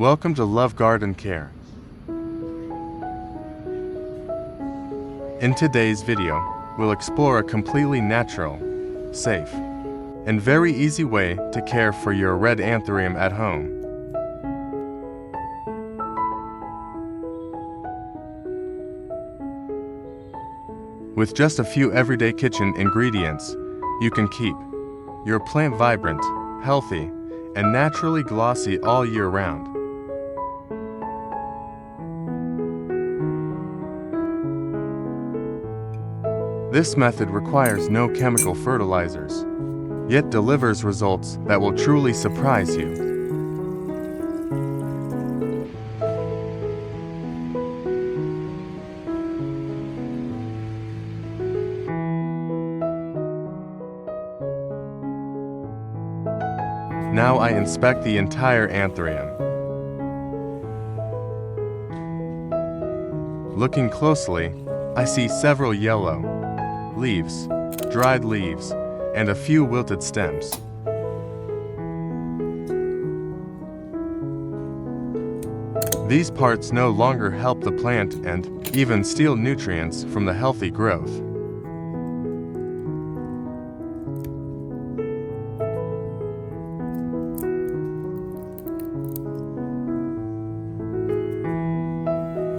Welcome to Love Garden Care. In today's video, we'll explore a completely natural, safe, and very easy way to care for your red Anthurium at home. With just a few everyday kitchen ingredients, you can keep your plant vibrant, healthy, and naturally glossy all year round. This method requires no chemical fertilizers, yet delivers results that will truly surprise you. Now I inspect the entire Anthurium. Looking closely, I see several yellow leaves, dried leaves, and a few wilted stems. These parts no longer help the plant and even steal nutrients from the healthy growth.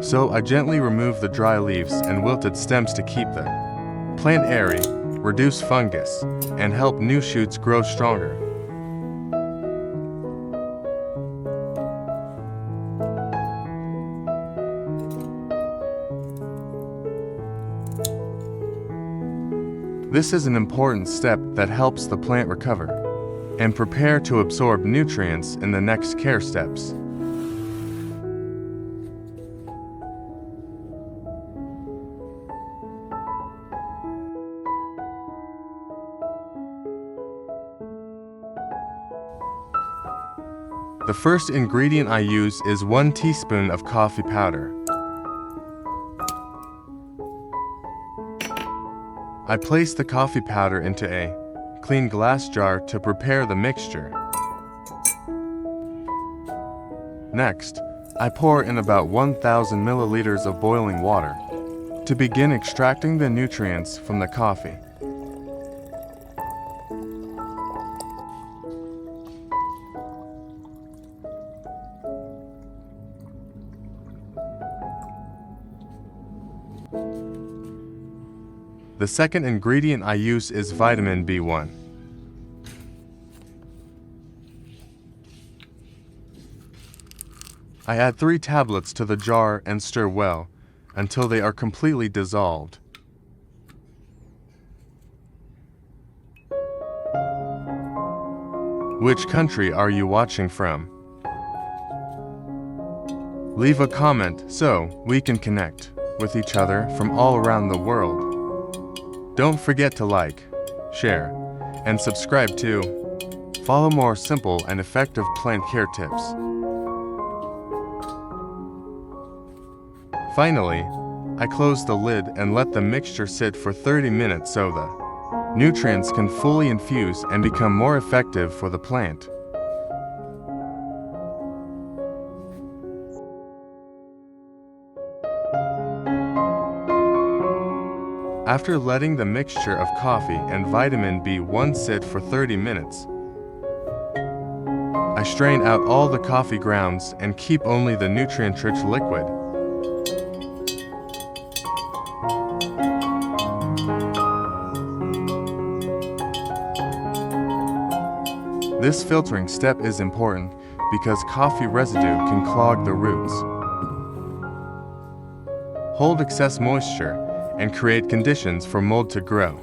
So I gently remove the dry leaves and wilted stems to keep the plant airy, reduce fungus, and help new shoots grow stronger. This is an important step that helps the plant recover and prepare to absorb nutrients in the next care steps. The first ingredient I use is 1 teaspoon of coffee powder. I place the coffee powder into a clean glass jar to prepare the mixture. Next, I pour in about 1,000 milliliters of boiling water to begin extracting the nutrients from the coffee. The second ingredient I use is vitamin B1. I add 3 tablets to the jar and stir well until they are completely dissolved. Which country are you watching from? Leave a comment so we can connect with each other from all around the world. Don't forget to like, share, and subscribe to follow more simple and effective plant care tips. Finally, I close the lid and let the mixture sit for 30 minutes so the nutrients can fully infuse and become more effective for the plant. After letting the mixture of coffee and vitamin B1 sit for 30 minutes, I strain out all the coffee grounds and keep only the nutrient-rich liquid. This filtering step is important because coffee residue can clog the roots, hold excess moisture, and create conditions for mold to grow.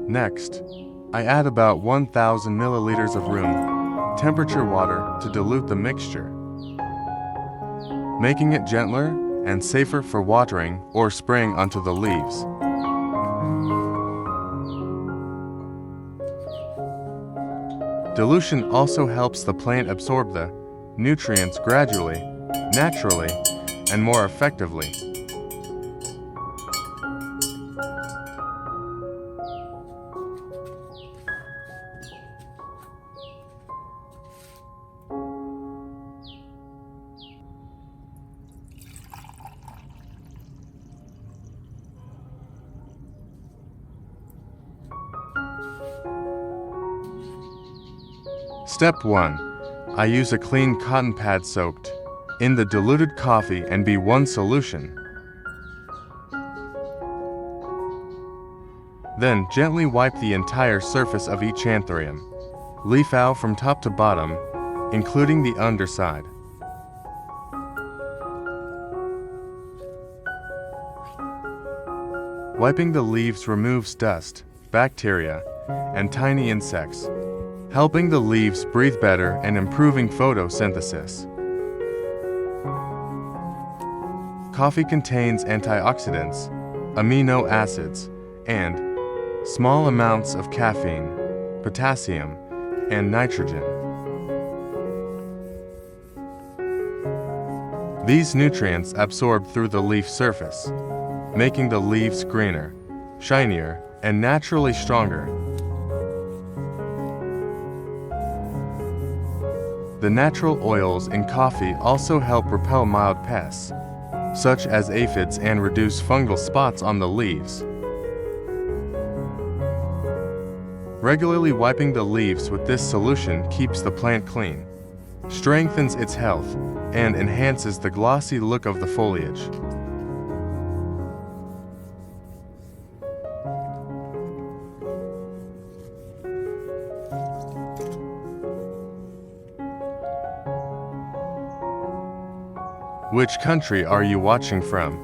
Next, I add about 1,000 milliliters of room temperature water to dilute the mixture, making it gentler and safer for watering or spraying onto the leaves. Dilution also helps the plant absorb the nutrients gradually, naturally, and more effectively. Step 1. I use a clean cotton pad soaked in the diluted coffee and B1 solution. Then gently wipe the entire surface of each Anthurium, leaf out from top to bottom, including the underside. Wiping the leaves removes dust, bacteria, and tiny insects, helping the leaves breathe better and improving photosynthesis. Coffee contains antioxidants, amino acids, and small amounts of caffeine, potassium, and nitrogen. These nutrients absorb through the leaf surface, making the leaves greener, shinier, and naturally stronger. The natural oils in coffee also help repel mild pests, such as aphids, and reduce fungal spots on the leaves. Regularly wiping the leaves with this solution keeps the plant clean, strengthens its health, and enhances the glossy look of the foliage. Which country are you watching from?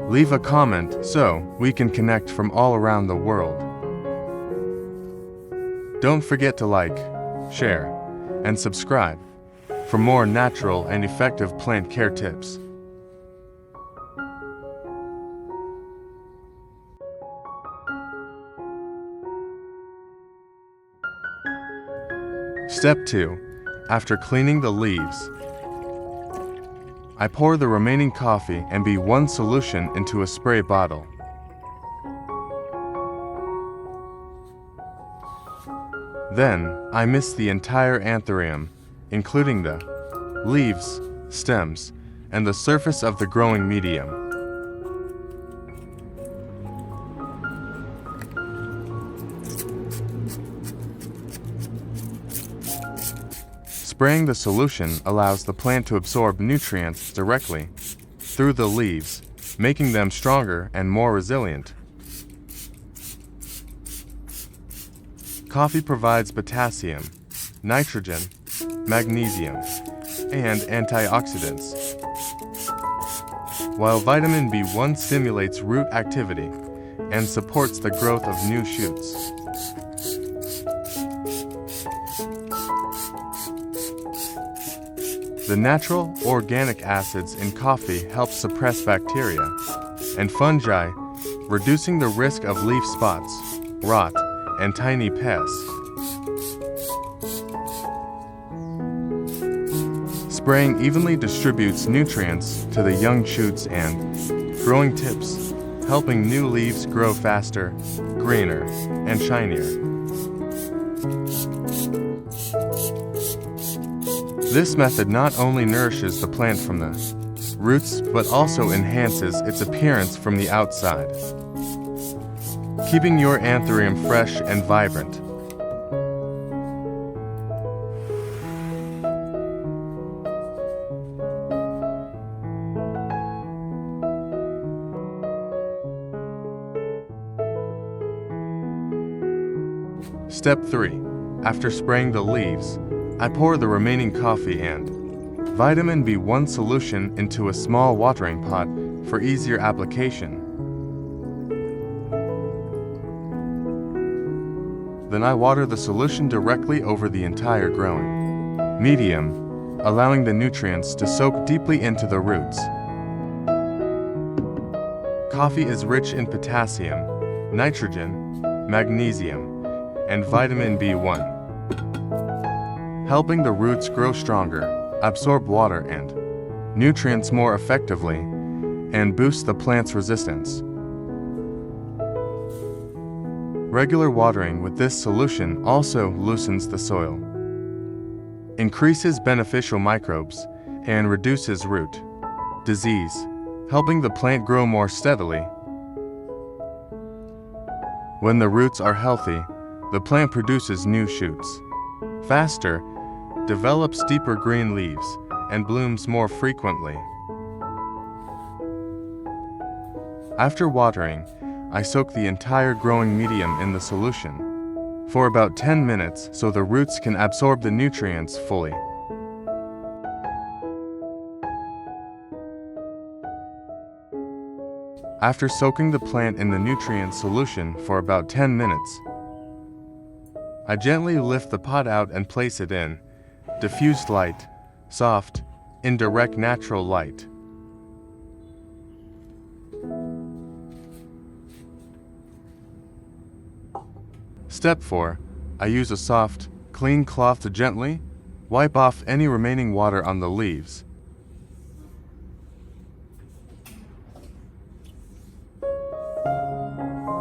Leave a comment so we can connect from all around the world. Don't forget to like, share, and subscribe for more natural and effective plant care tips. Step 2. After cleaning the leaves, I pour the remaining coffee and B1 solution into a spray bottle. Then, I mist the entire Anthurium, including the leaves, stems, and the surface of the growing medium. Spraying the solution allows the plant to absorb nutrients directly through the leaves, making them stronger and more resilient. Coffee provides potassium, nitrogen, magnesium, and antioxidants, while vitamin B1 stimulates root activity and supports the growth of new shoots. The natural, organic acids in coffee help suppress bacteria and fungi, reducing the risk of leaf spots, rot, and tiny pests. Spraying evenly distributes nutrients to the young shoots and growing tips, helping new leaves grow faster, greener, and shinier. This method not only nourishes the plant from the roots, but also enhances its appearance from the outside, keeping your Anthurium fresh and vibrant. Step 3. After spraying the leaves, I pour the remaining coffee and vitamin B1 solution into a small watering pot for easier application. Then I water the solution directly over the entire growing medium, allowing the nutrients to soak deeply into the roots. Coffee is rich in potassium, nitrogen, magnesium, and vitamin B1. helping the roots grow stronger, absorb water and nutrients more effectively, and boost the plant's resistance. Regular watering with this solution also loosens the soil, increases beneficial microbes, and reduces root disease, helping the plant grow more steadily. When the roots are healthy, the plant produces new shoots faster, develops deeper green leaves, and blooms more frequently. After watering, I soak the entire growing medium in the solution for about 10 minutes so the roots can absorb the nutrients fully. After soaking the plant in the nutrient solution for about 10 minutes, I gently lift the pot out and place it in diffused light, soft, indirect natural light. Step 4. I use a soft, clean cloth to gently wipe off any remaining water on the leaves.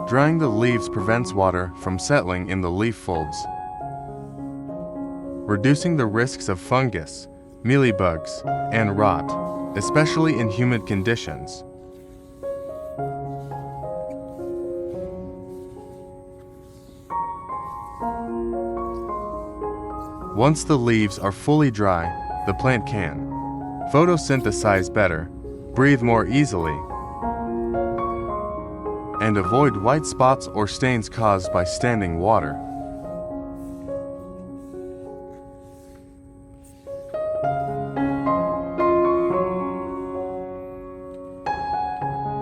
Drying the leaves prevents water from settling in the leaf folds, reducing the risks of fungus, mealybugs, and rot, especially in humid conditions. Once the leaves are fully dry, the plant can photosynthesize better, breathe more easily, and avoid white spots or stains caused by standing water.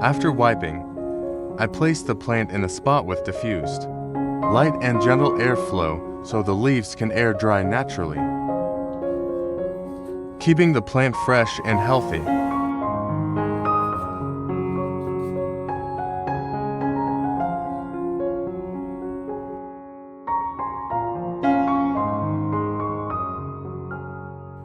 After wiping, I place the plant in a spot with diffused light and gentle airflow so the leaves can air dry naturally, keeping the plant fresh and healthy.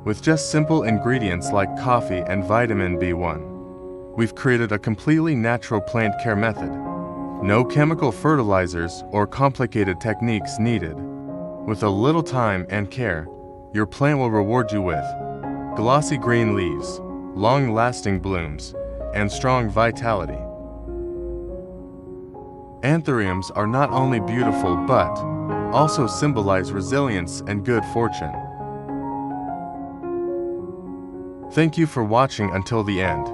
With just simple ingredients like coffee and vitamin B1, we've created a completely natural plant care method. No chemical fertilizers or complicated techniques needed. With a little time and care, your plant will reward you with glossy green leaves, long-lasting blooms, and strong vitality. Anthuriums are not only beautiful but also symbolize resilience and good fortune. Thank you for watching until the end.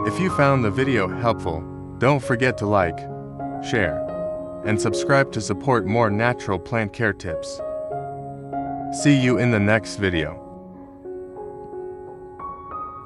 If you found the video helpful, don't forget to like, share, and subscribe to support more natural plant care tips. See you in the next video.